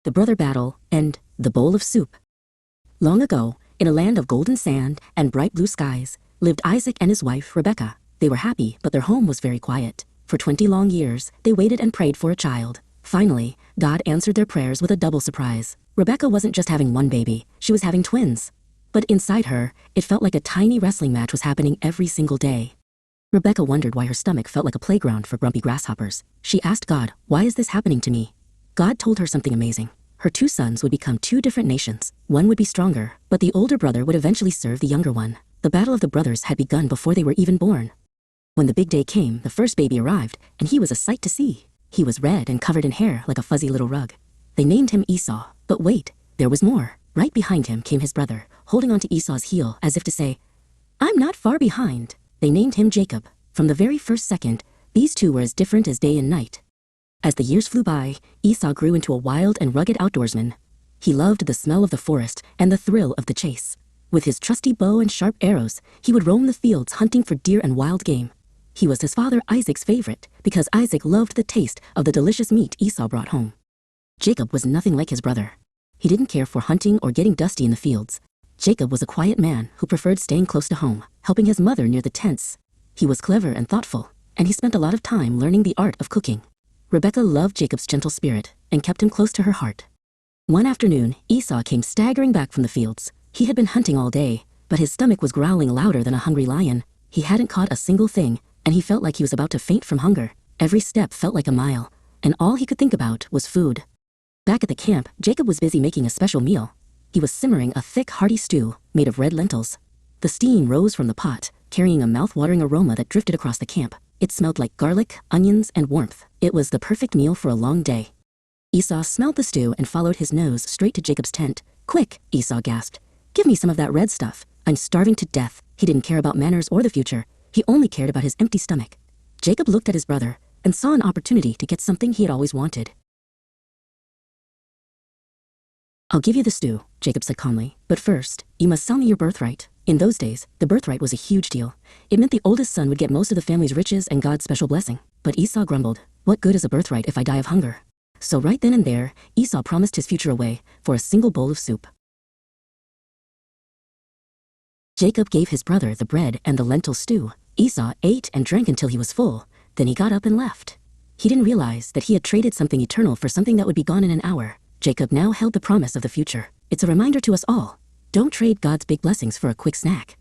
The Brother Battle, and The Bowl of Soup. Long ago, in a land of golden sand and bright blue skies, lived Isaac and his wife, Rebekah. They were happy, but their home was very quiet. For 20 long years, they waited and prayed for a child. Finally, God answered their prayers with a double surprise. Rebekah wasn't just having one baby, she was having twins. But inside her, it felt like a tiny wrestling match was happening every single day. Rebekah wondered why her stomach felt like a playground for grumpy grasshoppers. She asked God, "Why is this happening to me?" God told her something amazing. Her 2 sons would become 2 different nations. One would be stronger, but the older brother would eventually serve the younger one. The battle of the brothers had begun before they were even born. When the big day came, the first baby arrived, and he was a sight to see. He was red and covered in hair like a fuzzy little rug. They named him Esau, but wait, there was more. Right behind him came his brother, holding onto Esau's heel as if to say, "I'm not far behind." They named him Jacob. From the very first second, these 2 were as different as day and night. As the years flew by, Esau grew into a wild and rugged outdoorsman. He loved the smell of the forest and the thrill of the chase. With his trusty bow and sharp arrows, he would roam the fields hunting for deer and wild game. He was his father Isaac's favorite because Isaac loved the taste of the delicious meat Esau brought home. Jacob was nothing like his brother. He didn't care for hunting or getting dusty in the fields. Jacob was a quiet man who preferred staying close to home, helping his mother near the tents. He was clever and thoughtful, and he spent a lot of time learning the art of cooking. Rebekah loved Jacob's gentle spirit and kept him close to her heart. One afternoon, Esau came staggering back from the fields. He had been hunting all day, but his stomach was growling louder than a hungry lion. He hadn't caught a single thing, and he felt like he was about to faint from hunger. Every step felt like a mile, and all he could think about was food. Back at the camp, Jacob was busy making a special meal. He was simmering a thick, hearty stew made of red lentils. The steam rose from the pot, carrying a mouth-watering aroma that drifted across the camp. It smelled like garlic, onions, and warmth. It was the perfect meal for a long day. Esau smelled the stew and followed his nose straight to Jacob's tent. "Quick," Esau gasped. "Give me some of that red stuff. I'm starving to death." He didn't care about manners or the future. He only cared about his empty stomach. Jacob looked at his brother and saw an opportunity to get something he had always wanted. "I'll give you the stew," Jacob said calmly, "but first, you must sell me your birthright." In those days, the birthright was a huge deal. It meant the oldest son would get most of the family's riches and God's special blessing. But Esau grumbled, "What good is a birthright if I die of hunger?" So right then and there, Esau promised his future away for a single bowl of soup. Jacob gave his brother the bread and the lentil stew. Esau ate and drank until he was full. Then he got up and left. He didn't realize that he had traded something eternal for something that would be gone in an hour. Jacob now held the promise of the future. It's a reminder to us all. Don't trade God's big blessings for a quick snack.